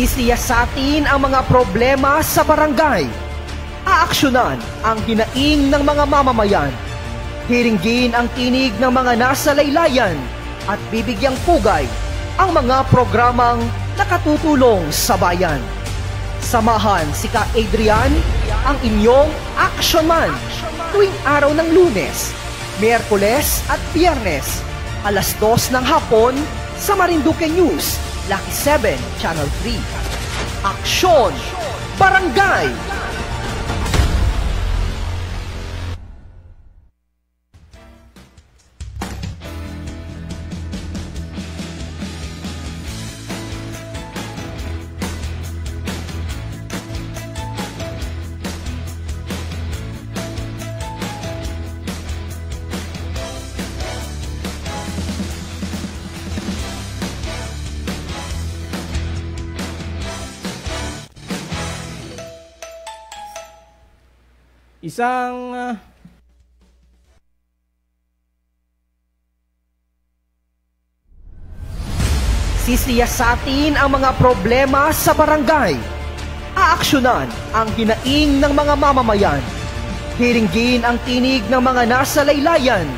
Sisiyasatin ang mga problema sa barangay. Aaksyonan ang hinaing ng mga mamamayan. Hiringgin ang tinig ng mga nasa laylayan at bibigyang pugay ang mga programang nakatutulong sa bayan. Samahan si Ka Adrian, ang inyong action man, tuwing araw ng Lunes, Miyerkules at Biyernes, alas 2 ng hapon sa Marinduque News, Lucky 7, Channel 3. Aksyon! Barangay! Sisiyasatin ang mga problema sa barangay. Aaksyonan ang hinaing ng mga mamamayan. Hiringgin ang tinig ng mga nasa laylayan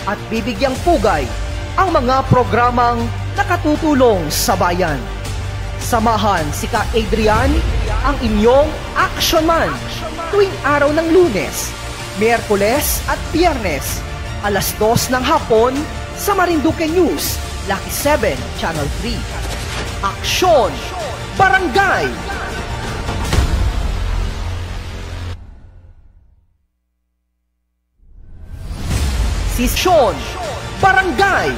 at bibigyang pugay ang mga programang nakatutulong sa bayan. Samahan si Ka Adrian, ang inyong action man, tuwing araw ng Lunes, Miyerkules at Biyernes, alas 2 ng hapon sa Marinduque News, Lucky 7, Channel 3. Aksyon! Barangay! Sisyon! Barangay!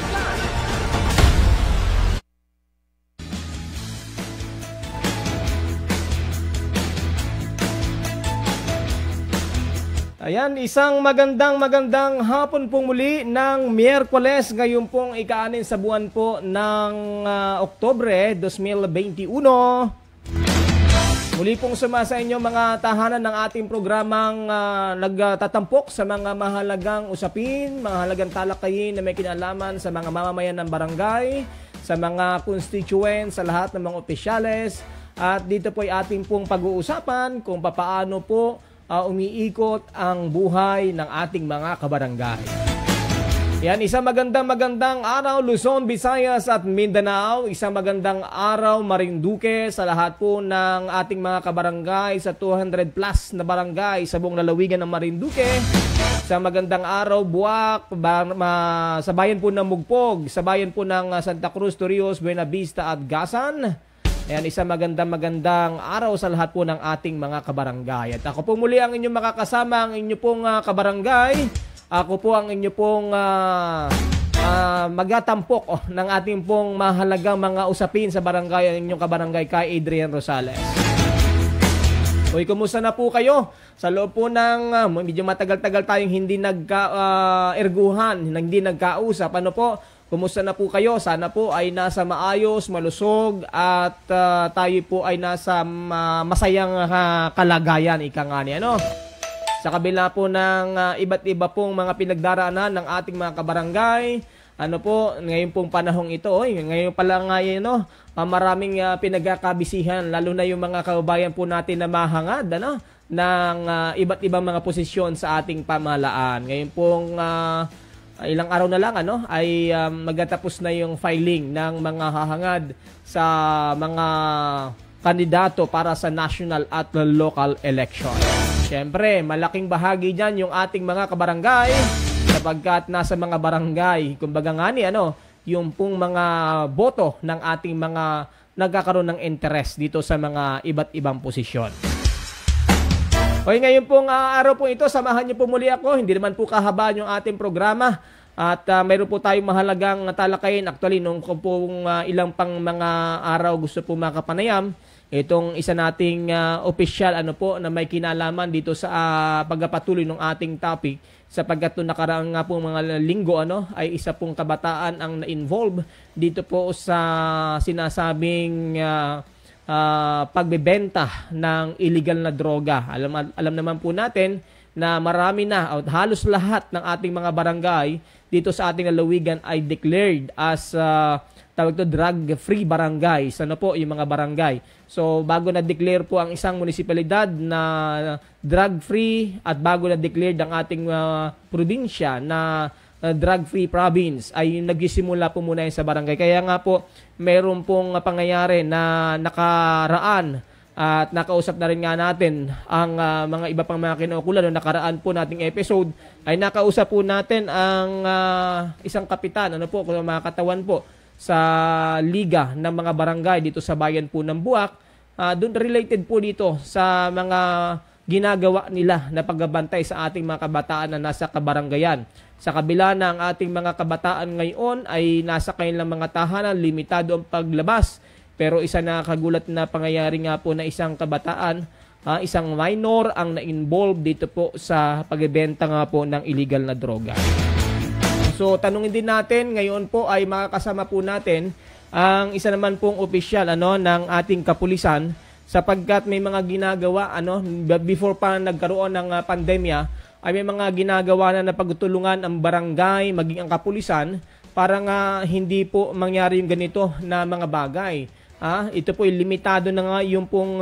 Ayan, isang magandang hapon pong muli ng Miyerkules, ngayon pong ika-6 sa buwan po ng Oktubre 2021. Muli pong sumasa inyo mga tahanan ng ating programang nagtatampok sa mga mahalagang usapin, mahalagang talakayin na may kinalaman sa mga mamamayan ng barangay, sa mga constituents, sa lahat ng mga opisyales. At dito po ay ating pong pag-uusapan kung papaano po umiikot ang buhay ng ating mga kabarangay. Yan, isang magandang araw Luzon, Visayas at Mindanao. Isang magandang araw Marinduque sa lahat po ng ating mga kabarangay sa 200 plus na barangay sa buong lalawigan ng Marinduque. Isang magandang araw Buwak, sa bayan po ng Mugpog, sa bayan po ng Santa Cruz, Torrijos, Buena Vista at Gasan. Ayan, isang magandang araw sa lahat po ng ating mga kabarangay. At ako po muli ang inyong makakasama, ang inyong pong kabarangay. Ako po ang inyong pong magatampok ng ating pong mahalagang mga usapin sa barangay, ang inyong kabarangay, Ka Adrian Rosales. Uy, kumusta na po kayo? Sa loob po ng medyo matagal-tagal tayong hindi nagka-erguhan, hindi nagkausap. Ano po? Kumusta na po kayo? Sana po ay nasa maayos, malusog at tayo po ay nasa masayang kalagayan, ika nga ni ano. Sa kabila po ng iba't iba pong mga pinagdaraanan ng ating mga kabarangay, ano po, ngayon pong panahong ito, ngayon pa lang ngayon, maraming pinagkakabisihan, lalo na yung mga kababayan po natin na mahangad, ng iba't ibang mga posisyon sa ating pamahalaan. Ngayon pong ilang araw na lang ay magtatapos na yung filing ng mga hahangad sa mga kandidato para sa national at local election. Siyempre, malaking bahagi dyan yung ating mga kabarangay sapagkat nasa mga barangay, kumbaga nga ni yung pong mga boto ng ating mga nagkakaroon ng interest dito sa mga iba't ibang posisyon. Okay, ngayon pong araw po ito, samahan niyo po muli ako. Hindi naman po kahabaan yung ating programa. At mayroon po tayong mahalagang talakayin. Actually, nung pong ilang pang mga araw gusto po makapanayam, itong isa nating opisyal na may kinalaman dito sa pagpatuloy ng ating topic. Sapagkat nung nakaraang nga po mga linggo ay isa pong kabataan ang na-involve dito po sa sinasabing pagbebenta ng illegal na droga. Alam naman po natin na marami na at halos lahat ng ating mga barangay dito sa ating lalawigan ay declared as tawag to drug-free barangay. Ano po yung mga barangay? So bago na-declare po ang isang munisipalidad na drug-free at bago na-declare ang ating probinsya na drug-free province ay nagsisimula po muna yun sa barangay. Kaya nga po meron pong pangyayari na nakaraan at nakausap na rin nga natin ang mga iba pang mga kinukulan. No, nakaraan po nating episode ay nakausap po natin ang isang kapitan, ano po, kung mga katawan po sa liga ng mga barangay dito sa bayan po ng Buwak. Doon related po dito sa mga ginagawa nila na pagbabantay sa ating mga kabataan na nasa kabarangayan. Sa kabila na ang ating mga kabataan ngayon ay nasa kanilang mga tahanan, limitado ang paglabas. Pero isa na kagulat na pangyayari nga po na isang kabataan, isang minor ang na-involve dito po sa pagbebenta nga po ng illegal na droga. So tanungin din natin, ngayon po ay makakasama po natin ang isa naman pong opisyal ng ating kapulisan sapagkat may mga ginagawa before pa nagkaroon ng pandemya ay may mga ginagawa na pagtulungan ang barangay maging ang kapulisan para nga hindi po mangyari yung ganito na mga bagay. Ito po limitado na nga yung pong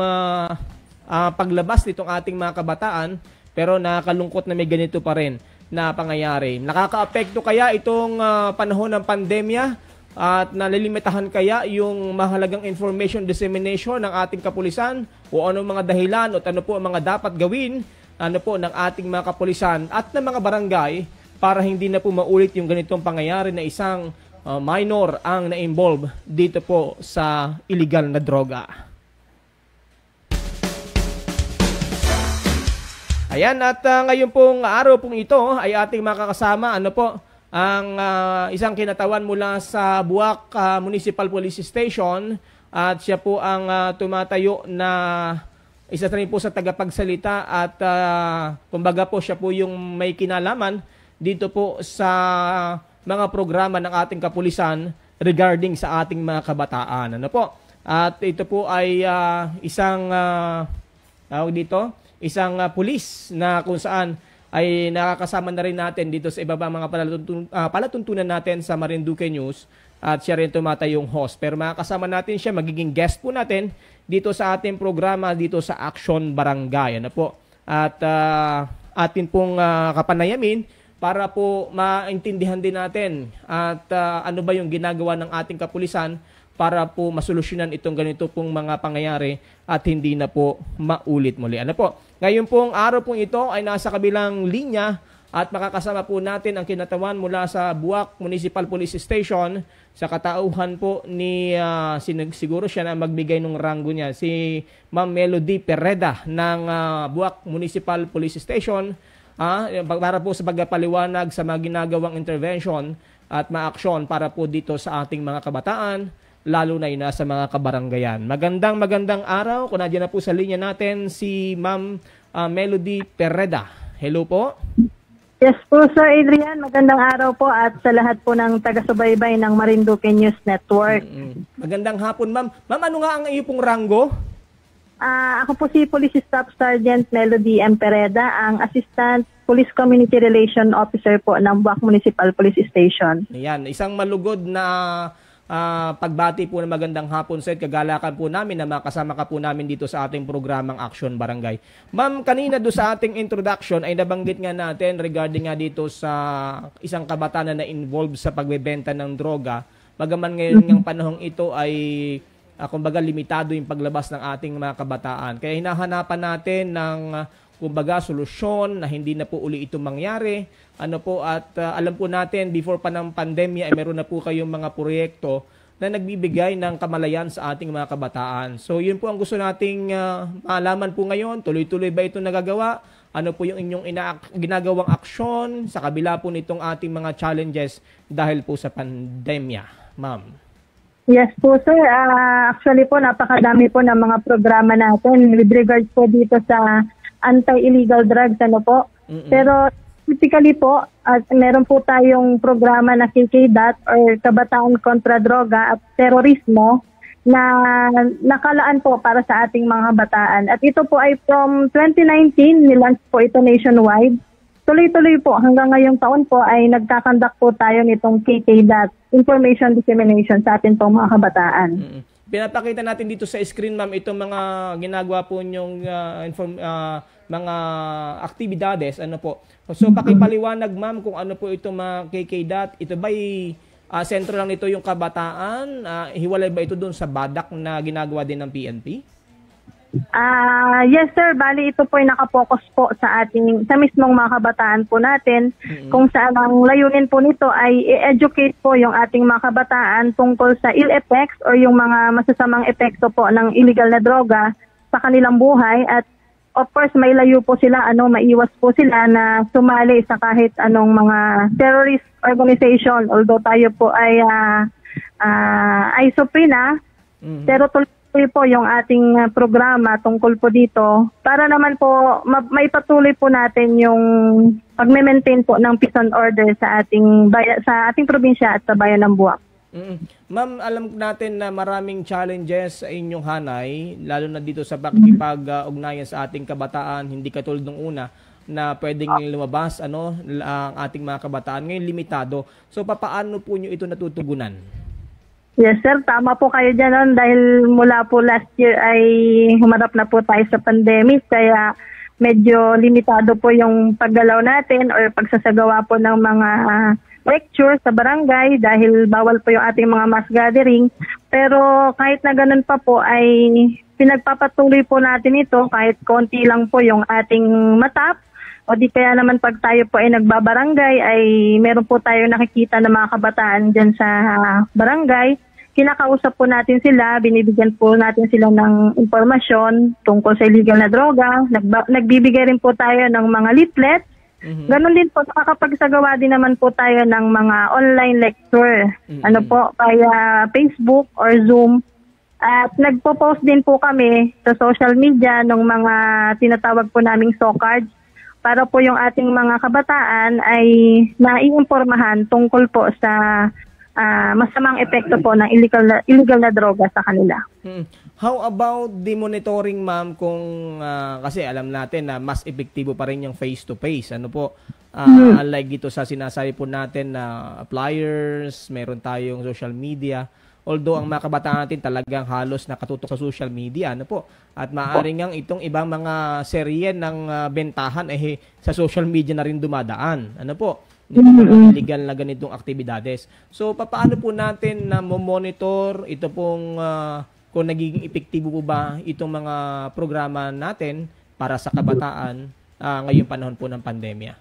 paglabas nitong ating mga kabataan pero nakakalungkot na may ganito pa rin na pangyayari. Nakakaapekto kaya itong panahon ng pandemya at nalilimitahan kaya yung mahalagang information dissemination ng ating kapulisan o ano mga dahilan o ano po ang mga dapat gawin ng ating mga kapulisan at ng mga barangay para hindi na po maulit yung ganitong pangyayari na isang minor ang na-involve dito po sa illegal na droga. Ayan, at ngayon pong araw pong ito ay ating makakasama ang isang kinatawan mula sa Buwak Municipal Police Station at siya po ang tumatayo na isa rin po sa tagapagsalita at kumbaga po siya po yung may kinalaman dito po sa mga programa ng ating kapulisan regarding sa ating mga kabataan. At ito po ay isang pulis na kung saan ay nakakasama na rin natin dito sa ibabang mga palatuntunan natin sa Marinduque News at siya rin tumatayong host. Pero makakasama natin siya, magiging guest po natin dito sa ating programa dito sa Action Barangay. At atin pong kapanayamin para po maintindihan din natin at ano ba yung ginagawa ng ating kapulisan para po masolusyonan itong ganito pong mga pangyayari at hindi na po maulit muli. Ngayon pong araw pong ito ay nasa kabilang linya at makakasama po natin ang kinatawan mula sa Buwak Municipal Police Station sa katauhan po ni siguro siya na magbigay ng ranggo niya, si Ma'am Melody Pereda ng Buwak Municipal Police Station para po sa pagpaliwanag sa mga ginagawang intervention at maaksyon para po dito sa ating mga kabataan, lalo na yun sa mga kabaranggayan. Magandang araw. Kung nandiyan na po sa linya natin si Ma'am Melody Pereda. Hello po. Yes po, Sir Adrian. Magandang araw po at sa lahat po ng taga-subaybay ng Marinduque News Network. Magandang hapon, Ma'am. Ma'am, ano nga ang iyo pong ranggo? Ako po si Police Staff Sergeant Melody M. Pereda, ang Assistant Police Community Relation Officer po ng Buwak Municipal Police Station. Ayan, isang malugod na pagbati po ng magandang hapon sa kagalakan po namin na makasama ka po namin dito sa ating programang Action Barangay. Ma'am, kanina do sa ating introduction ay nabanggit nga natin regarding nga dito sa isang kabataan na involved sa pagbebenta ng droga. Bagaman ngayon ng panahong ito ay kumbaga limitado yung paglabas ng ating mga kabataan. Kaya hinahanapan natin ng kumbaga solusyon na hindi na po uli ito mangyari. Alam po natin before pa ng pandemya ay meron na po kayong mga proyekto na nagbibigay ng kamalayan sa ating mga kabataan. So yun po ang gusto nating malaman po ngayon. Tuloy-tuloy ba ito nagagawa? Ano po yung inyong ginagawang aksyon sa kabila po nitong ating mga challenges dahil po sa pandemya, ma'am? Yes po, sir. Actually po, napakadami po ng mga programa natin with regards po dito sa anti-illegal drugs. Pero typically po, meron po tayong programa na KKDAT or Kabataan Kontra Droga at Terorismo na nakalaan po para sa ating mga bataan. At ito po ay from 2019, nilaunch po ito nationwide. tuloy-tuloy po hanggang ngayong taon po ay nagkakandak po tayo nitong KKDAT, Information Dissemination sa atin pong mga kabataan. Pinapakita natin dito sa screen, ma'am, itong mga ginagawa po nyong mga aktibidades. Ano po? So, pakipaliwanag, ma'am, kung ano po itong mga KKDAT. Ito ba'y sentro lang nito yung kabataan? Hiwalay ba ito doon sa badak na ginagawa din ng PNP? Yes sir, bali ito po ay nakapokus po sa mismong mga kabataan po natin, kung saan ang layunin po nito ay i-educate po yung ating mga kabataan tungkol sa ill effects or yung mga masasamang epekto po ng illegal na droga sa kanilang buhay, at of course may layo po sila, maiwas po sila na sumali sa kahit anong mga terrorist organization, although tayo po ay ISOPRINA, pero tuloy po yung ating programa tungkol po dito para naman po maipatuloy po natin yung pagme-maintain po ng peace and order sa ating probinsya at sa bayan ng Buwak. Ma'am, alam natin na maraming challenges sa inyong hanay, lalo na dito sa pakikipag-ugnayan sa ating kabataan, hindi katulad nung una na pwedeng lumabas ang ating mga kabataan. Ngayon limitado. So papaano po nyo ito natutugunan? Yes sir, tama po kayo dyan dahil mula po last year ay humarap na po tayo sa pandemic, kaya medyo limitado po yung paggalaw natin or pagsasagawa po ng mga lecture sa barangay dahil bawal po yung ating mga mass gathering. Pero kahit na ganun pa po ay pinagpapatuloy po natin ito kahit konti lang po yung ating matap, o di kaya naman pag tayo po ay nagbabarangay ay meron po tayo nakikita ng mga kabataan dyan sa barangay. Kinakausap po natin sila, binibigyan po natin sila ng impormasyon tungkol sa illegal na droga. Nagbibigay rin po tayo ng mga leaflets. Ganon din po, nakakapagsagawa din naman po tayo ng mga online lecture. Via Facebook or Zoom. At nagpo-post din po kami sa social media ng mga tinatawag po naming SOCARDs para po yung ating mga kabataan ay naiimpormahan tungkol po sa masamang epekto po ng illegal na droga sa kanila. How about the monitoring, ma'am, kung kasi alam natin na mas epektibo pa rin yung face-to-face. Unlike dito sa sinasabi po natin na flyers, meron tayong social media. Although ang mga kabataan natin talagang halos nakatutok sa social media, At maaaring ang itong ibang mga serye ng bentahan sa social media na rin dumadaan. Illegal na ganitong aktibidades. So, paano po natin na monitor ito pong kung nagiging epektibo po ba itong mga programa natin para sa kabataan ngayong panahon po ng pandemya?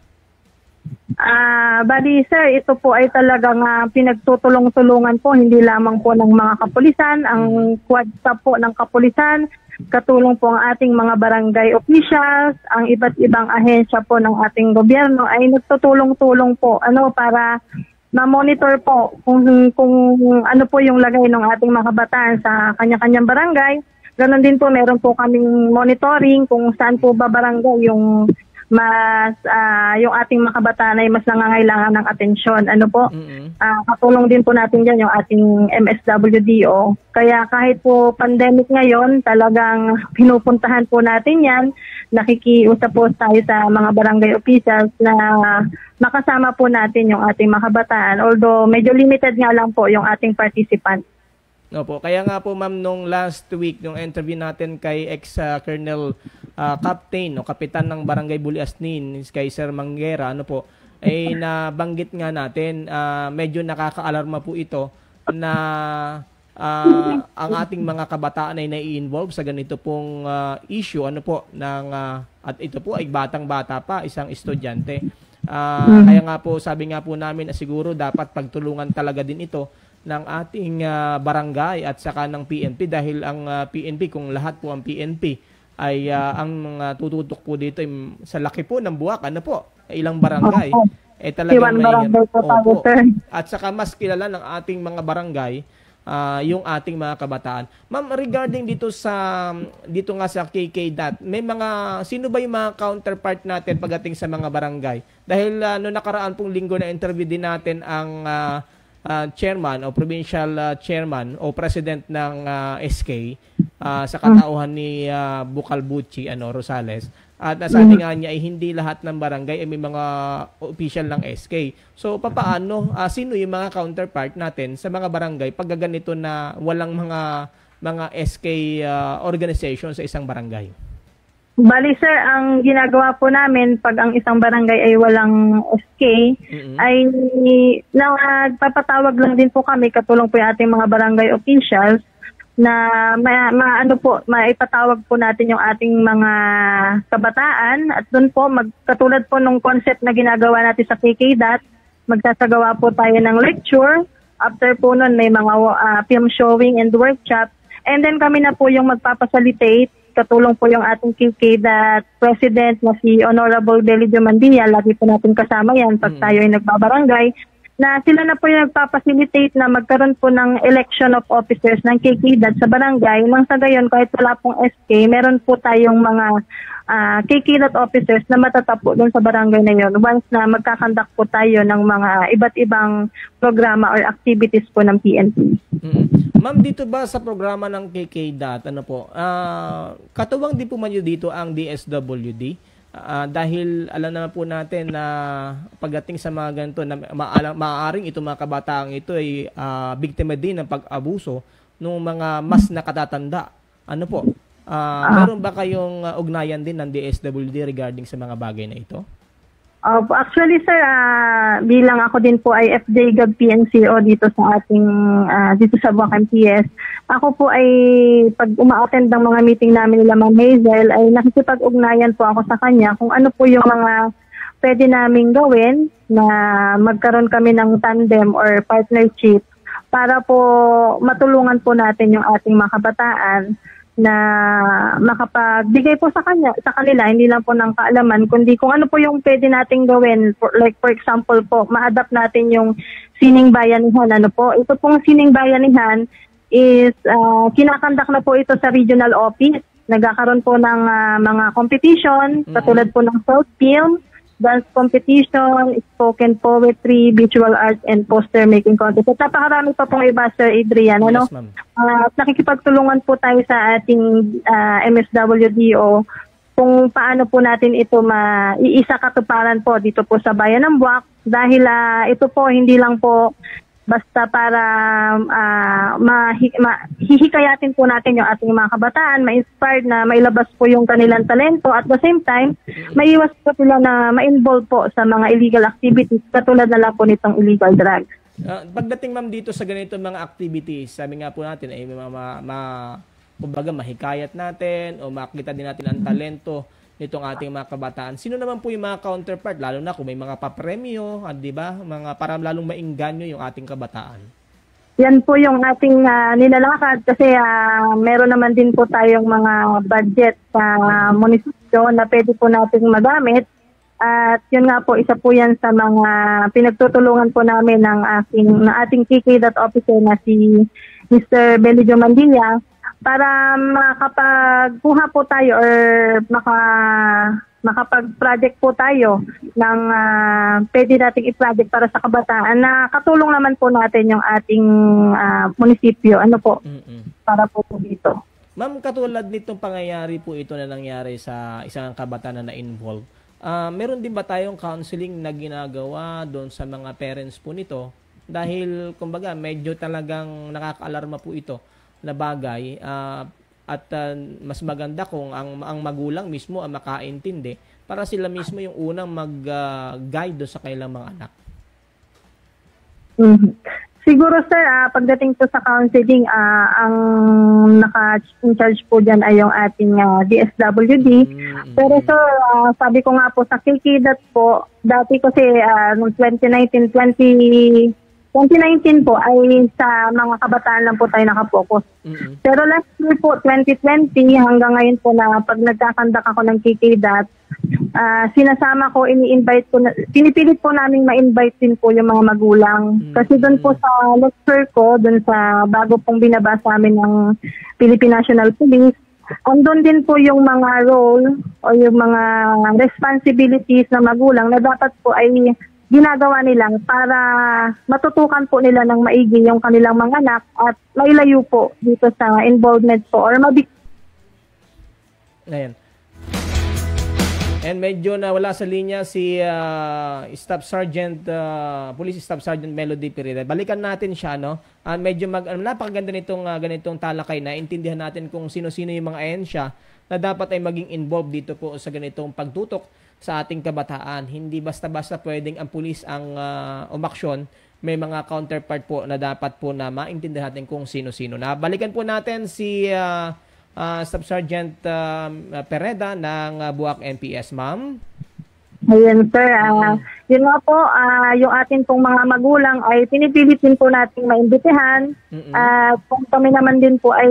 Bali sir, ito po ay talagang pinagtutulong-tulungan po, hindi lamang po ng mga kapulisan, ang quadta po ng kapulisan, katulong po ang ating mga barangay officials, ang iba't ibang ahensya po ng ating gobyerno ay nagtutulong-tulong po para ma-monitor po kung ano po yung lagay ng ating mga kabataan sa kanya-kanyang barangay. Ganon din po, meron po kaming monitoring kung saan po ba barangay yung yung ating mga kabataan ay mas nangangailangan ng atensyon. Katulong din po natin dyan yung ating MSWDO. Kaya kahit po pandemic ngayon, talagang pinupuntahan po natin yan. Nakikiusap po tayo sa mga barangay officials na makasama po natin yung ating mga kabataan. Although medyo limited nga lang po yung ating participants. Kaya nga po ma'am, nung last week, nung interview natin kay ex-Colonel Captain, Kapitan ng Barangay Buliasnin, kay Sir Manguera, ay nabanggit nga natin, medyo nakaka-alarma po ito na ang ating mga kabataan ay nai-involve sa ganito pong issue, at ito po ay batang-bata pa, isang estudyante. Kaya nga po, sabi nga po namin na siguro dapat pagtulungan talaga din ito ng ating barangay at saka ng PNP dahil ang PNP, kung lahat po ang PNP ay ang tututok po dito sa laki po ng Buwak, ilang barangay. Talagang at saka mas kilala ng ating mga barangay yung ating mga kabataan. Ma'am, regarding dito nga sa KKDAT, sino ba yung mga counterpart natin pagdating sa mga barangay? Dahil no nakaraan pong linggo na interview din natin ang chairman o provincial chairman o president ng SK sa katauhan ni Bukal Bucci Rosales. At sabi nga niya ay hindi lahat ng barangay ay may mga official ng SK. So papaano, sino yung mga counterpart natin sa mga barangay pag ganito na walang mga SK organization sa isang barangay? Bali sir, ang ginagawa po namin pag ang isang barangay ay walang SK, ay nagpapatawag lang din po kami, katulong po yung ating mga barangay officials, na maipatawag po natin yung ating mga kabataan at doon po, katulad po nung concept na ginagawa natin sa KKDAT, magsasagawa po tayo ng lecture. After po nun, may mga film showing and workshop. And then kami na po yung magpapasalitate. Katulong po yung ating KKDAT president na si Honorable Belio Mandia. Lagi po natin kasama yan pag tayo ay nagbabarangay. Na sila na po yung nagpapacilitate na magkaroon po ng election of officers ng KKDAT sa barangay. Nang sa gayon, kahit wala pong SK, meron po tayong mga KKDAT officers na matatapo doon sa barangay na yun once na magkakandak po tayo ng mga iba't ibang programa or activities po ng PNP. Ma'am, dito ba sa programa ng KKDAT, katuwang din po man yun dito ang DSWD? Dahil alam naman po natin na pagdating sa mga ganito na maaaring itong mga kabataang ito ay biktima din ng pag-abuso ng mga mas nakatatanda. Meron ba kayong ugnayan din ng DSWD regarding sa mga bagay na ito? Actually sir, bilang ako din po ay FJ Gov PNCO dito sa ating dito sa Buwak MPS, ako po ay pag uma-attend ng mga meeting namin nila Ma'am Hazel ay nakikipag-ugnayan po ako sa kanya kung ano po yung mga pwede naming gawin na magkaroon kami ng tandem or partnership para po matulungan po natin yung ating mga kabataan na makapagbigay po sa kanila, hindi lang po ng kaalaman, kundi kung ano po yung pwede nating gawin. Like for example po, ma-adapt natin yung sining bayanihan. Ito pong sining bayanihan is kinakandak na po ito sa regional office. Nagkakaroon po ng mga competition, katulad po ng short film, dance competition, spoken poetry, visual arts, and poster making contest. At napakarami pa pong iba, Sir Adrian. Yes, at nakikipagtulungan po tayo sa ating MSWDO kung paano po natin ito maiisa katuparan po dito po sa Bayan ng Buwak. Dahil ito po hindi lang po basta para hihikayatin po natin yung ating mga kabataan, ma-inspired na mailabas po yung kanilang talento. At the same time, maiwas po sila na ma-involve po sa mga illegal activities katulad na lang po nitong illegal drugs. Pagdating ma'am dito sa ganito mga activities, sabi nga po natin ay kumbaga mahikayat natin o makita din natin ang talento nitong ating mga kabataan. Sino naman po yung mga counterpart, lalo na kung may mga papremyo, di ba? Para lalong maingganyo yung ating kabataan. Yan po yung ating nilalakad kasi meron naman din po tayong mga budget sa munisipyo na pwede po nating magamit. At yun nga po, isa po yan sa mga pinagtutulungan po namin ng ating KKDAT officer na si Mr. Belio Mandia, para makapagkuha po tayo or makapag-project po tayo ng pwede nating i-project para sa kabataan na katulong naman po natin yung ating munisipyo. Para po dito. Ma'am, katulad nitong pangyayari po ito na nangyari sa isang kabataan na na-involve, meron din ba tayong counseling na ginagawa doon sa mga parents po nito? Dahil, kumbaga, medyo talagang nakaka-alarma po ito na bagay at mas maganda kung ang magulang mismo ang makaintindi para sila mismo yung unang mag-guide sa kailang mga anak. Siguro sir, pagdating po sa counseling, ang naka-in-charge po dyan ay yung ating DSWD. Pero sir, sabi ko nga po sa KKDAT po, dati kasi noong 2019 po ay sa mga kabataan lang po tayo nakapokus. Pero last year po, 2020, hanggang ngayon po na pag nagkakandak ako ng KKDAT, sinasama ko, pinipilit po namin ma-invite din po yung mga magulang. Kasi doon po sa lecture ko, doon sa bago pong binabasa amin ng Philippine National Police, andun din po yung mga role o yung mga responsibilities ng magulang na dapat po ay ginagawa nila para matutukan po nila ng maigi yung kanilang mga anak at mailayo po dito sa involvement po or Ayan. And medyo nawala sa linya si Staff Sergeant, Police Staff Sergeant Melody Pereira. Balikan natin siya, no? Medyo napakaganda nitong ganitong talakay na intindihan natin kung sino-sino yung mga ahensya na dapat ay maging involved dito po sa ganitong pagtutok sa ating kabataan. Hindi basta-basta pwedeng ang pulis ang umaksyon. May mga counterpart po na dapat po na maintindihan natin kung sino-sino. Balikan po natin si Staff Sergeant Pereda ng Buwak NPS, ma'am. Ayan, sir. Yun nga po, yung atin pong mga magulang ay pinipilit din po nating maimbitahan. Kung kami naman din po ay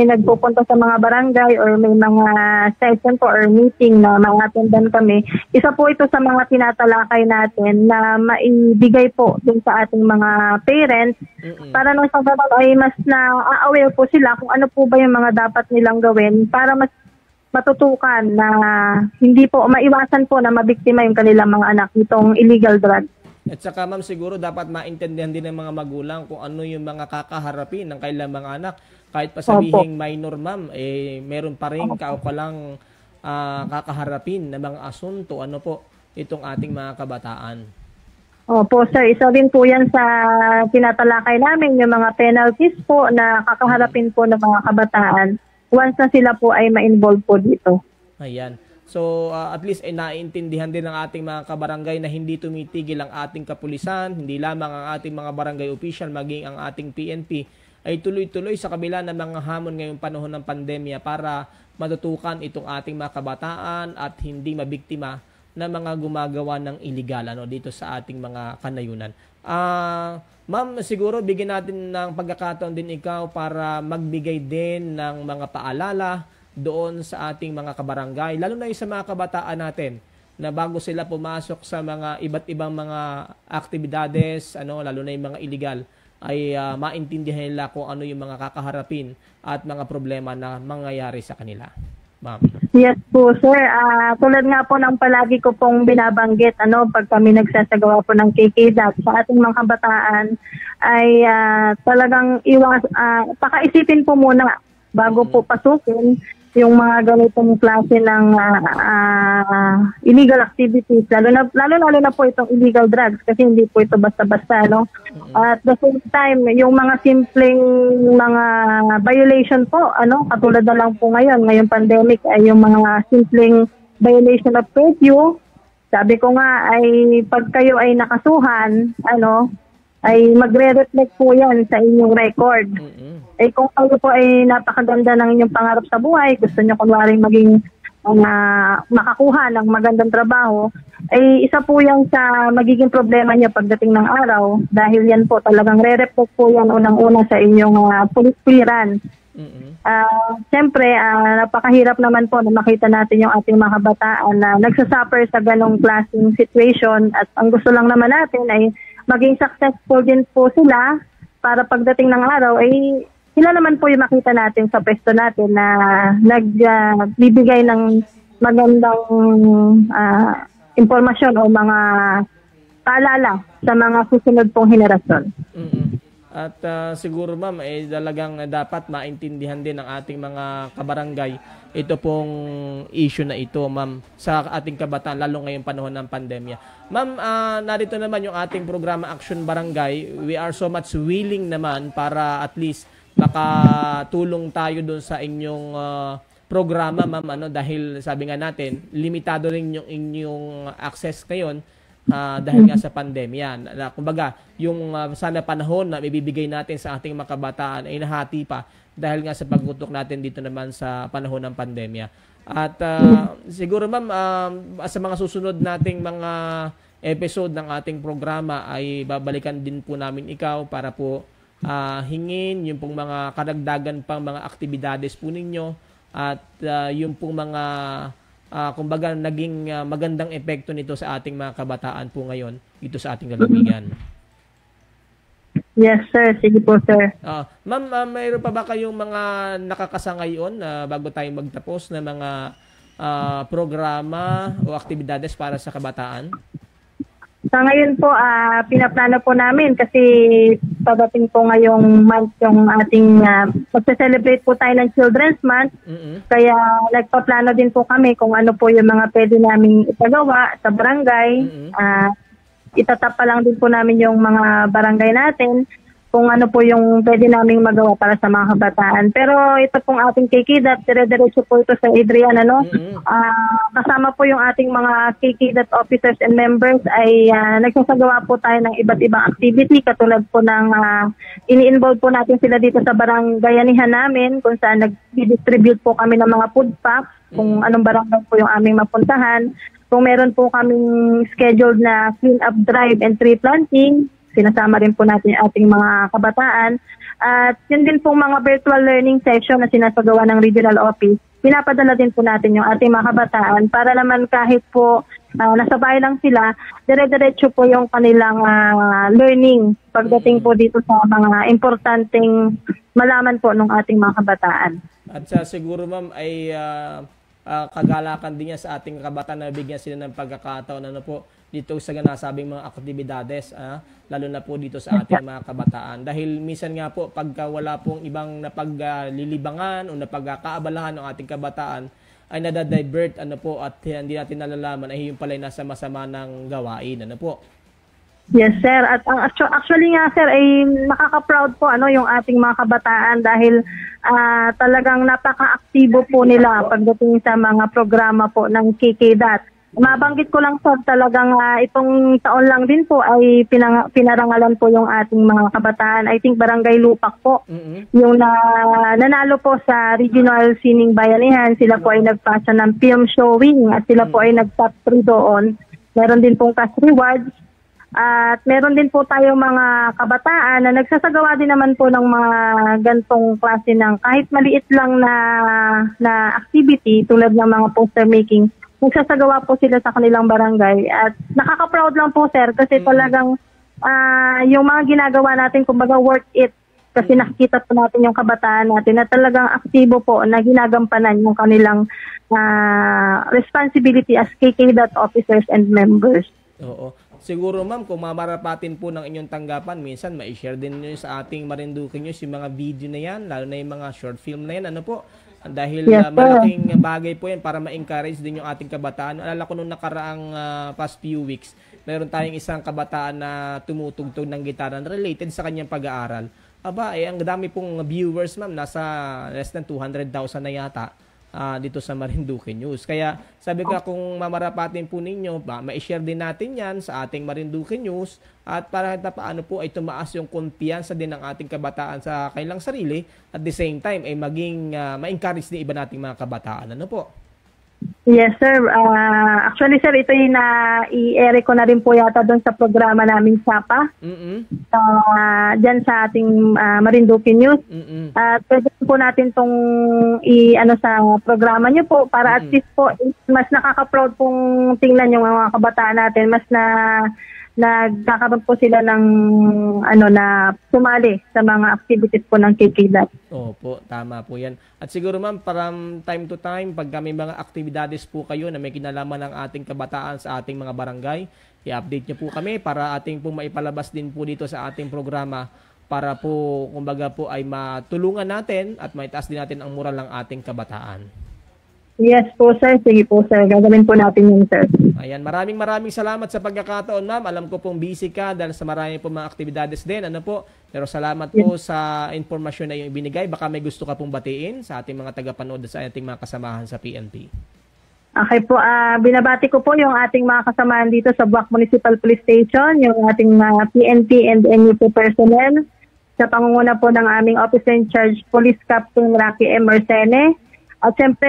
nagpupunta sa mga barangay or may mga session po or meeting na ma-attendan kami, isa po ito sa mga tinatalakay natin na maibigay po dun sa ating mga parents para nang sa ganon ay mas na-aware po sila kung ano po ba yung mga dapat nilang gawin para mas matutukan na hindi po maiwasan po na mabiktima yung kanilang mga anak nitong illegal drug. At saka ma'am, siguro dapat maintindihan din ng mga magulang kung ano yung mga kakaharapin ng kailang mga anak. Kahit pa sabihing minor, ma'am, meron pa rin kaukalang kakaharapin na mga asunto. Ano po itong ating mga kabataan? Opo, sir. Isa din po yan sa tinatalakay namin, yung mga penalties po na kakaharapin po ng mga kabataan once na sila po ay ma-involve po dito. Ayan. So, at least ay naiintindihan din ng ating mga kabarangay na hindi tumitigil ang ating kapulisan, hindi lamang ang ating mga barangay official, maging ang ating PNP, ay tuloy-tuloy sa kabila ng mga hamon ngayong panahon ng pandemya para matutukan itong ating mga kabataan at hindi mabiktima ng mga gumagawa ng illegal dito sa ating mga kanayunan. Ma'am, siguro bigyan natin ng pagkakataon din ikaw para magbigay din ng mga paalala doon sa ating mga kabarangay, lalo na yung sa mga kabataan natin na bago sila pumasok sa mga iba't ibang mga aktibidades, lalo na yung mga illegal, ay maintindihan nila kung ano yung mga kakaharapin at mga problema na mangyayari sa kanila. Ma'am. Yes po, sir. Tulad nga po ng palagi ko pong binabanggit, pag kami nagsasagawa po ng KKDAP sa ating mga kabataan, ay talagang pakaisipin po muna bago po pasukin yung mga ganitong klase ng illegal activities, lalo na po itong illegal drugs kasi hindi po ito basta-basta, At the same time, yung mga simpleng mga violation po, katulad na lang po ngayong pandemic ay yung mga simpleng violation of curfew. Sabi ko nga ay pag kayo ay nakasuhan, ay magre-reflect po yan sa inyong record. Kung kayo po ay napakaganda ng inyong pangarap sa buhay, gusto nyo kunwaring maging makakuha ng magandang trabaho, ay isa po yan sa magiging problema niya pagdating ng araw dahil yan po talagang re-reflect po yan unang-una sa inyong police clearance. Siyempre, napakahirap naman po na makita natin yung ating mga kabataan na nagsasuffer sa ganong klaseng situation at ang gusto lang naman natin ay maging successful din po sila para pagdating ng araw ay sila naman po yung makita natin sa pwesto natin na nagbibigay ng magandang impormasyon o mga paalala sa mga susunod pong henerasyon. At siguro ma'am, talagang dapat maintindihan din ng ating mga kabarangay ito pong issue na ito, ma'am, sa ating kabataan, lalo ngayong panahon ng pandemya. Ma'am, narito naman yung ating programa Action Barangay. We are so much willing naman para at least makatulong tayo doon sa inyong programa, ma'am, dahil sabi nga natin, limitado rin yung inyong access ngayon dahil nga sa pandemya. Kumbaga, yung sana panahon na ibibigay natin sa ating mga kabataan ay nahati pa dahil nga sa pagtutok natin dito naman sa panahon ng pandemya. At siguro ma'am, sa mga susunod nating mga episode ng ating programa ay babalikan din po namin ikaw para po hingin yung pong mga karagdagan pang mga aktibidades po ninyo at yung pong mga kumbaga naging magandang epekto nito sa ating mga kabataan po ngayon dito sa ating lalawigan. Yes, sir. Sige po, sir. Ma'am, mayroon pa ba kayong mga nakakasa ngayon bago tayo magtapos na mga programa o aktibidades para sa kabataan? Sa ngayon po, pinaplano po namin kasi padating po ngayong month yung ating magse-celebrate po tayo ng Children's Month. Kaya nagpaplano din po kami kung ano po yung mga pwede naming ipagawa sa barangay. Itatapa lang din po namin yung mga barangay natin kung ano po yung pwede naming magawa para sa mga kabataan. Pero ito pong ating KKDAT, dire-diretso po ito sa Adrian, ano? Kasama po yung ating mga KKDAT officers and members ay nagsasagawa po tayo ng iba't ibang activity katulad po ng ini-involve po natin sila dito sa barangayanihan namin kung saan nag-distribute po kami ng mga food packs, kung anong barangay po yung aming mapuntahan. Kung meron po kaming scheduled na clean-up drive and tree planting, sinasama rin po natin yung ating mga kabataan. At yun din pong mga virtual learning session na sinasagawa ng regional office. Pinapadala din po natin yung ating mga kabataan para naman kahit po nasa bahay lang sila, dire-diretso po yung kanilang learning pagdating po dito sa mga importanteng malaman po ng ating mga kabataan. At siguro ma'am ay kagalakan din niya sa ating kabataan na bigyan sila ng pagkakataon po dito sa nasabing mga aktibidades, lalo na po dito sa ating mga kabataan. Dahil minsan nga po, pagka wala pong ibang napaglilibangan o napagkakaabalahan ng ating kabataan, ay nadadivert po at hindi natin nalalaman ay yung pala nasa masama ng gawain. Po? Yes, sir. At actually nga, sir, ay nakaka-proud po yung ating mga kabataan dahil talagang napaka-aktibo po nila pagdating sa mga programa po ng KKDAT. Mabanggit ko lang, sir, talagang itong taon lang din po ay pinarangalan po yung ating mga kabataan. I think Barangay Lupak po, yung nanalo po sa Regional Sining Bayanihan. Sila po ay nagpasa ng film showing at sila po ay nag-top 3 doon. Meron din pong cash rewards. At meron din po tayong mga kabataan na nagsasagawa din naman po ng mga gantong klase ng kahit maliit lang na activity tulad ng mga poster making. Nagsasagawa po sila sa kanilang barangay at nakaka-proud lang po, sir, kasi talagang yung mga ginagawa natin, kumbaga worth it, kasi nakikita po natin yung kabataan natin na talagang aktibo po na ginagampanan yung kanilang responsibility as KKDAT officers and members. Oo. Siguro ma'am, kung mamarapatin po ng inyong tanggapan, minsan ma-share din nyo sa ating Marinduque News yung mga video na yan, lalo na yung mga short film na yan, po. Dahil malaking bagay po yan para ma-encourage din yung ating kabataan. Alala ko nung nakaraang past few weeks, meron tayong isang kabataan na tumutugtog ng gitara related sa kanyang pag-aaral. Ang dami pong viewers, ma'am, nasa less than 200,000 na yata dito sa Marinduque News. Kaya sabi ko, kung mamarapatin po ninyo, ma-share din natin yan sa ating Marinduque News at para paano po ay tumaas yung kumpiyansa din ng ating kabataan sa kanilang sarili at the same time ay maging ma-encourage din iba nating mga kabataan. Ano po? Yes, sir. Actually, sir, ito yung i-air ko na rin po yata doon sa programa namin SAPA. Diyan sa ating Marinduque News. At pwede po natin itong sa programa niyo po para at least po mas nakaka-proud pong tingnan yung mga kabataan natin. Mas nagkakaroon po sila ng na sumali sa mga activities po ng KKDAT. Opo, tama po yan. At siguro ma'am, from time to time, pag may mga aktibidades po kayo na may kinalaman ng ating kabataan sa ating mga barangay, i-update nyo po kami para ating po maipalabas din po dito sa ating programa para po, kumbaga po, ay matulungan natin at maitaas din natin ang moral ng ating kabataan. Yes po, sir. Sige po, sir. Gagawin po natin yun, sir. Ayan, maraming salamat sa pagkakataon, ma'am. Alam ko pong busy ka dahil sa marami po mga aktibidades din. Pero salamat po sa informasyon na yung ibinigay. Baka may gusto ka pong batiin sa ating mga tagapanood sa ating mga kasamahan sa PNP. Okay po, binabati ko po yung ating mga kasamahan dito sa Buwak Municipal Police Station, yung ating PNP and NUP personnel, sa pangunguna po ng aming Officer in Charge, Police Captain Rocky M. Mersene. At siyempre,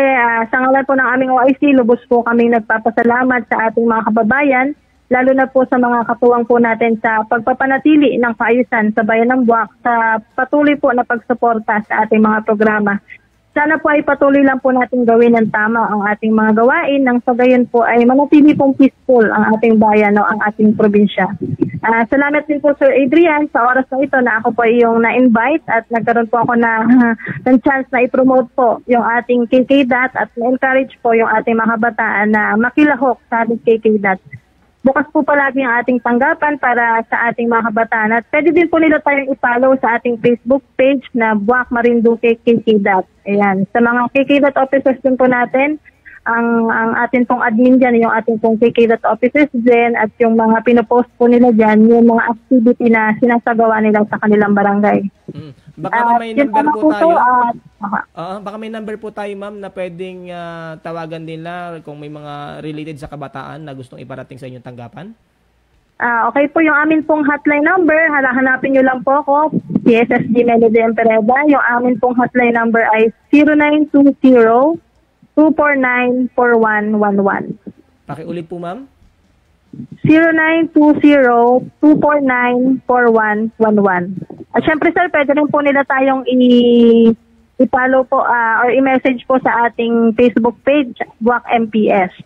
sa ngalan po ng aming OIC, lubos po kaming nagpapasalamat sa ating mga kababayan, lalo na po sa mga katuwang po natin sa pagpapanatili ng kaayusan sa Bayan ng Buwak sa patuloy po na pagsuporta sa ating mga programa. Sana po ay patuloy lang po natin gawin ng tama ang ating mga gawain nang sa gayon po ay manatili pong peaceful ang ating bayan o ang ating probinsya. Salamat din po Sir Adrian sa oras na ito na ako po yung na-invite at nagkaroon po ako ng chance na i-promote po yung ating KKDAT at na-encourage po yung ating mga kabataan na makilahok sa ating KKDAT. bukas po palagi ang ating tanggapan para sa ating mga kabataan. At pwede din po nila tayong i-follow sa ating Facebook page na Buwak Marinduque KKDAT. Ayan. Sa mga KKDAT officers din po natin, ang atin pong admin dyan, yung ating pong KKDAT officers din, at yung mga pinopost po nila dyan, yung mga activity na sinasagawa nila sa kanilang barangay. Baka may number po tayo. Okay. Baka may number po tayo, ma'am, na pwedeng tawagan nila kung may mga related sa kabataan na gustong iparating sa inyong tanggapan? Okay po, yung amin pong hotline number, hanapin nyo lang po ako, PSSG Melody Empereda. Yung amin pong hotline number ay 0920-249-4111. Pakiulit po, ma'am. 0920-249-4111. At syempre sir, pwede rin po nila tayong i-follow po or i-message po sa ating Facebook page, Buwak MPS,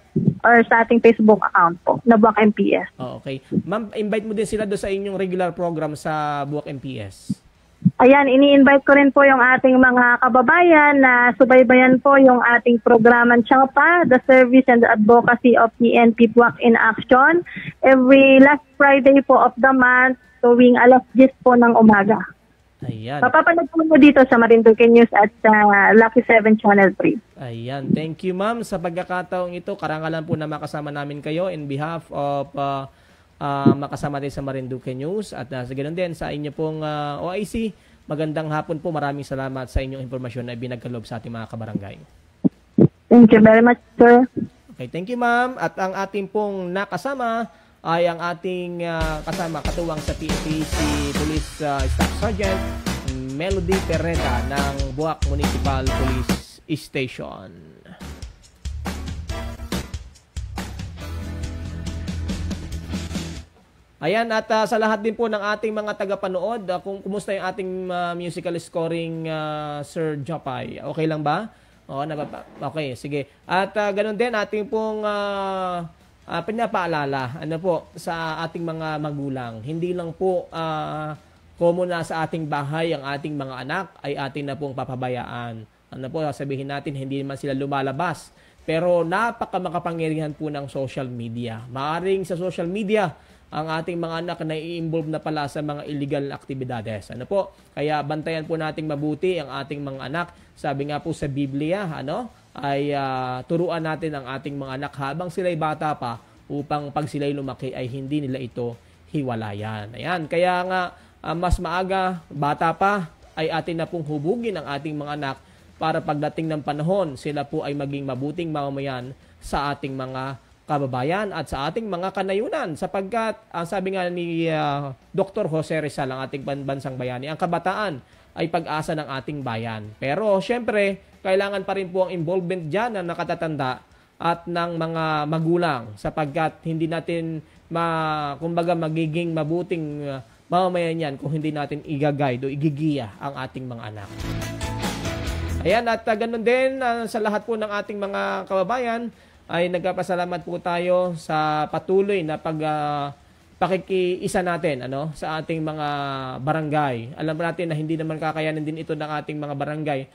or sa ating Facebook account po, na Buwak MPS. Okay. Ma'am, invite mo din sila doon sa inyong regular program sa Buwak MPS. Ayan, ini-invite ko rin po yung ating mga kababayan na subaybayan po yung ating programang CHAOPA, the Service and Advocacy of PNP Buwak in Action, every last Friday po of the month, tuwing 10:00 po ng umaga. Ayan. Papapanood po mo dito sa Marinduque News at sa Lucky 7 Channel 3. Ayan. Thank you, ma'am, sa pagkakataong ito. Karangalan po na makasama namin kayo in behalf of makasama din sa Marinduque News at sa ganoon din sa inyo pong OIC. Magandang hapon po. Maraming salamat sa inyong impormasyon na binagkaloob sa ating mga kabarangay. Thank you very much, sir. Okay, thank you, ma'am. At ang ating pong nakasama ay ang ating kasama katuwang sa PNP, si Police Staff Sergeant Melody Pereda ng Buwak Municipal Police Station. Ayan, at sa lahat din po ng ating mga tagapanood, kung kumusta yung ating musical scoring, Sir Jopay? Okay lang ba? Oo, okay, sige. At ganun din, ating pong pinapaalala sa ating mga magulang. Hindi lang po common na sa ating bahay ang ating mga anak ay atin na pong papabayaan. Sabihin natin, hindi naman sila lumalabas. Pero napakamakapangyarihan po ng social media. Maaring sa social media, ang ating mga anak na i-involve na pala sa mga illegal na aktibidades. Kaya bantayan po nating mabuti ang ating mga anak. Sabi nga po sa Biblia, ay turuan natin ang ating mga anak habang sila'y bata pa upang pag sila'y lumaki ay hindi nila ito hiwalayan. Ayan, kaya nga mas maaga, bata pa, ay atin na pong hubugin ang ating mga anak para pagdating ng panahon, sila po ay maging mabuting mamamayan sa ating mga kababayan at sa ating mga kanayunan sapagkat ang sabi nga ni Dr. Jose Rizal, ang ating bansang bayani, ang kabataan ay pag-asa ng ating bayan. Pero syempre, kailangan pa rin po ang involvement dyan ng nakatatanda at ng mga magulang sapagkat hindi natin kumbaga magiging mabuting mamamayan yan kung hindi natin i-guide o igigiya ang ating mga anak. Ayan, at ganun din sa lahat po ng ating mga kababayan ay nagpapasalamat po tayo sa patuloy na pakikiisa natin sa ating mga barangay. Alam natin na hindi naman kakayanin din ito ng ating mga barangay.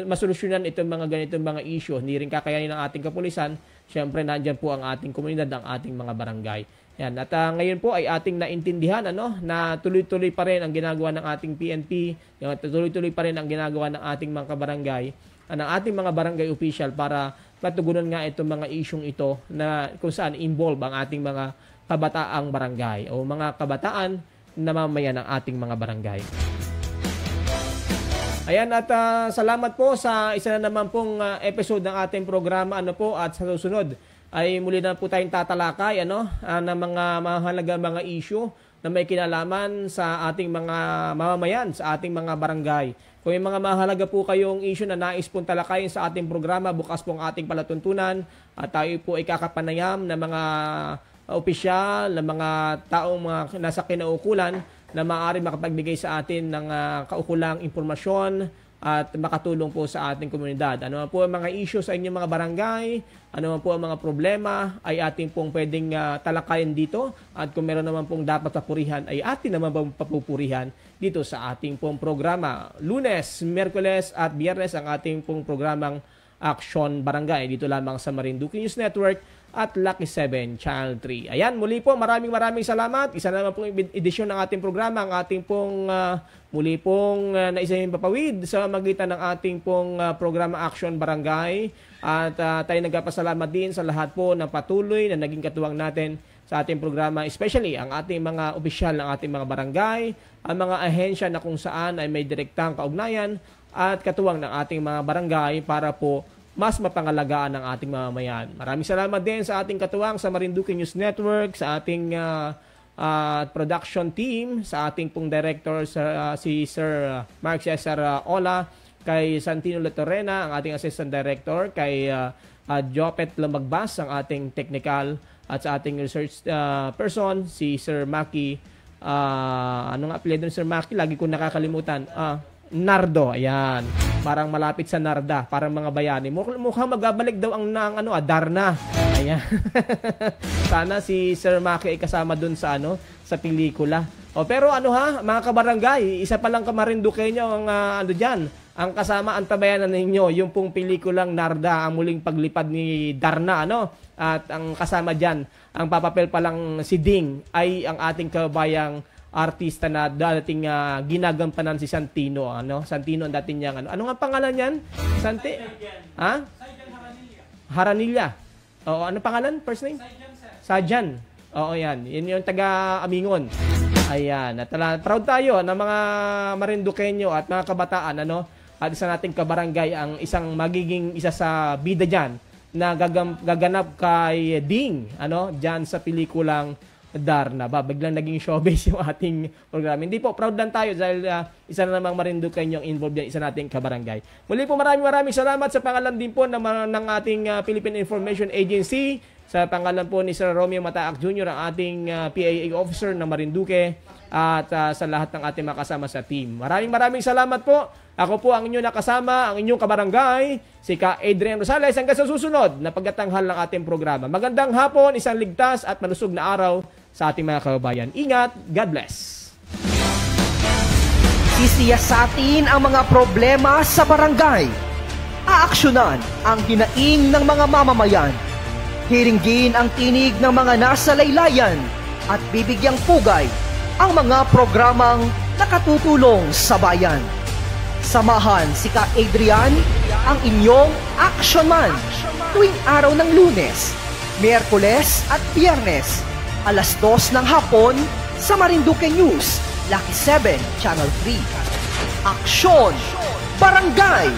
Masolusyonan itong mga ganitong mga issue. Hindi rin kakayanin ng ating kapulisan. Siyempre, nandyan po ang ating komunidad, ang ating mga barangay. Yan. At ngayon po ay ating naintindihan na tuloy-tuloy pa rin ang ginagawa ng ating PNP, tuloy-tuloy pa rin ang ginagawa ng ating mga kabarangay, ng ating mga barangay official para matugunan nga itong mga isyong ito na kung saan involve ang ating mga kabataang barangay o mga kabataan na mamamayan ng ating mga barangay. Ayan, at salamat po sa isa na naman pong episode ng ating programa at sa susunod ay muli na po tayong tatalakay ng mga mahalaga mga issue na may kinalaman sa ating mga mamamayan, sa ating mga barangay. Kung may mga mahalaga po kayong issue na nais pong talakayin sa ating programa, bukas po ang ating palatuntunan at tayo po ay kakapanayam ng mga opisyal, ng mga taong nasa kinaukulan na maaari makapagbigay sa atin ng kaukulang impormasyon at makatulong po sa ating komunidad. Ano man po ang mga issue sa inyong mga barangay, ano man po ang mga problema, ay ating pong pwedeng talakayin dito. At kung meron naman pong dapat papurihan, ay atin naman pong papupurihan dito sa ating pong programa. Lunes, Miyerkules at Biyernes ang ating pong programang Action Barangay. Dito lamang sa Marinduque News Network at Lucky 7 Channel 3. Ayan, muli po maraming salamat. Isa naman pong edisyon ng ating programa, ang ating pong muli pong naisayang papawid sa magitan ng ating pong programa Action Barangay. At tayo nagpapasalamat din sa lahat po ng patuloy na naging katuwang natin sa ating programa, especially ang ating mga opisyal ng ating mga barangay, ang mga ahensya na kung saan ay may direktang kaugnayan at katuwang ng ating mga barangay para po mas mapangalagaan ng ating mamamayan. Maraming salamat din sa ating katuwang sa Marinduque News Network, sa ating production team, sa ating pong director si Sir Mark Cesar Ola, kay Santino Latorena, ang ating assistant director, kay Jopet Lamagbas, ang ating technical, at sa ating research person, si Sir Maki, anong apelyido ni Sir Maki? Lagi ko nakakalimutan. Nardo, ayan. Parang malapit sa Narda, parang mga bayani. Mukhang magbabalik daw ang Darna. Ayan. Sana si Sir Maki ay kasama dun sa sa pelikula. Pero mga kabarangay, isa pa lang Marinduqueño ang diyan. Ang kasama ang tabayanan ninyo, yung pong pelikulang Narda, ang muling paglipad ni Darna, At ang kasama diyan, ang papapel pa lang si Ding ay ang ating kabayang artista na dating ginagampanan si Santino, Santino ang dating niyang ano nga pangalan niyan? Santi? Haranilla. Oo, ano pangalan? First name? Sajan. Oo, yan. Yan yung taga Amingon. Ayan. At proud tayo ng mga Marinduqueño at mga kabataan, at isa nating kabarangay ang isa sa bida diyan na gaganap kay Ding, diyan sa pelikulang Darna. Biglang naging showbiz yung ating programa. Hindi po, proud lang tayo dahil isa na namang Marinduqueño yung involved yan, isa nating kabarangay. Muli po maraming salamat sa pangalan din po ng ating Philippine Information Agency, sa pangalan po ni Sir Romeo Mataak Jr., ang ating PAA officer ng Marinduque, at sa lahat ng ating makasama sa team. Maraming salamat po. Ako po ang inyong nakasama, ang inyong kabarangay, si Ka Adrian Rosales, hanggang sa susunod na pagtatanghal ng ating programa. Magandang hapon, isang ligtas at malusog na araw sa ating mga kababayan. Ingat, God bless. Sisiyasatin ang mga problema sa barangay. Aaksyonan ang hinaing ng mga mamamayan. Hiringgin ang tinig ng mga nasa laylayan at bibigyang pugay ang mga programang nakatutulong sa bayan. Samahan si Ka Adrian, ang inyong action man, tuwing araw ng Lunes, Miyerkules at Biyernes, alas 2 ng hapon sa Marinduque News, Lucky 7 Channel 3. Aksyon! Barangay!